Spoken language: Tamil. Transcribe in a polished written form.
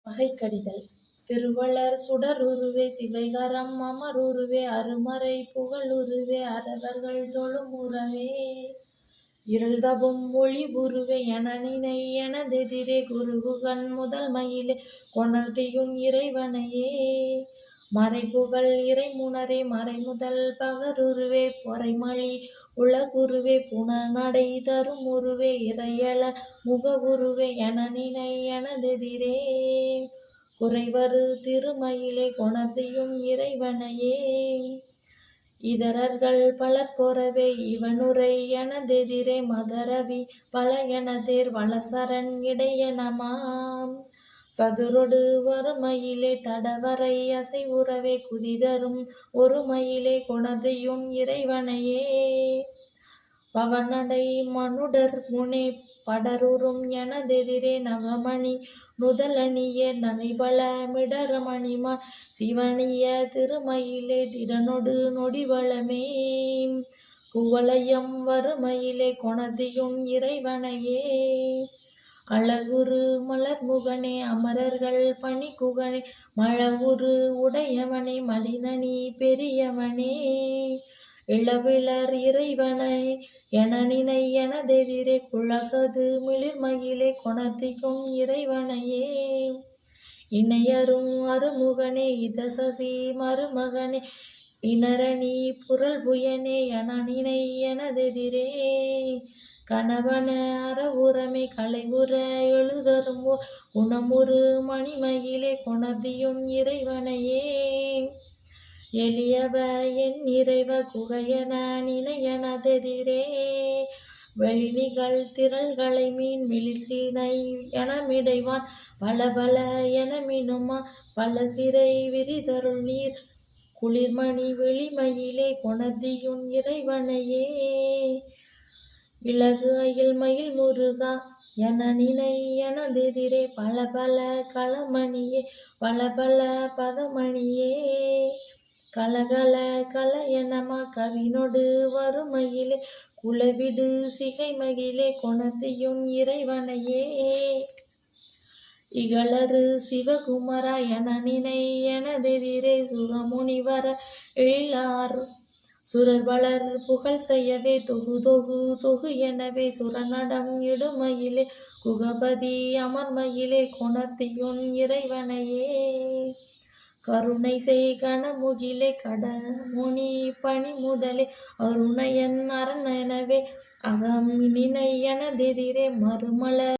வகைக்கடிதல் திருவள்ளர் சுடருருவே சிவைகரம் அமருருவே அருமறை புகழுருவே அரவர்கள் தொழுமுறவே இருள்தபும் ஒளிவுருவே எனநினை எனதெதிரே குருகுகன் முதல் மயிலே கொணர்தியுன் இறைவனையே மறைபுகழ் இறைமுனரே மறைமுதல் பகருருவே பொறைமலி உலகுருவே புனநடை தருமுருவே இறையள முகவுருவே எனநினை எனதெதிரே குறைவரு திருமயிலே கொணர்தியுன் இறைவனையே இதரர்கள் பலர் பொறவே இவனுரை எனதெதிரே மதரவி பல எனதேர் வளசரண் இடையனமாம் சதுரொடு வருமயிலே தடவரை அசைவுறவே குதிதரும் ஒரு மயிலே கொணர்தியுன் இறைவனையே பவனடை மனுடர் முனே படருறும் எனதெதிரே நவமணி நுதலணிய நகைபல மிடரமணிமா சிவனிய திருமயிலே திடனொடு நொடிவளமே குவலயம் வருமயிலே கொணர்தியுன் இறைவனையே அழகுரு மலர்முகனே அமரர்கள் பணிக்குகனே மழவுரு உடையவனே மதினனி பெரியவனே இளவிளர் இறைவனை எனநினை எனதெதிரே குழகது மிளிர்மயிலே கொணர்தியுன் இறைவனையே இணையரும் அருமுகனே இதசசி மருமகனே இனரணி புரள் புயனே எனநினை எனதெதிரே கணவன அறவுரமே கலைவுற எழுதரும் குணமுறு மணிமயிலே கொணர்தியுன் இறைவனையே எளியவ என் இறைவ குகையன நினையனதெதிரே வெளிநிகழ் திரள்களை மீன் மிளிர்சீனை எனமிடைவான் பல பல எனமினுமா பல சிறை விரிதருள் நீர் குளிர்மணி வெளிமயிலே கொணர்தியுன் இறைவனையே இலகு அயில் மயில் முருகா எனநினை எனதெதிரே பல பல களமணியே பல பல பதமணியே கலகல கலையனமா கவினொடு வருமயிலே குலவிடு சிகைமகிலே கொணர்தியுன் இறைவனையே இகழரு சிவகுமரா எனநினை எனதெதிரே சுகமுனிவர எழிலார் சுரர் வளர் புகழ் செய்யவே தொகு தொகு தொகு எனவே சுரநடம் இடுமயிலே குகபதி அமர்மயிலே கொணர்தியுன் இறைவனையே கருணை செய் கணமுகிலே கடமுனி பணி முதலே அருணையன் அரண் எனவே அகம் நினை எனதெதிரே மறுமலர்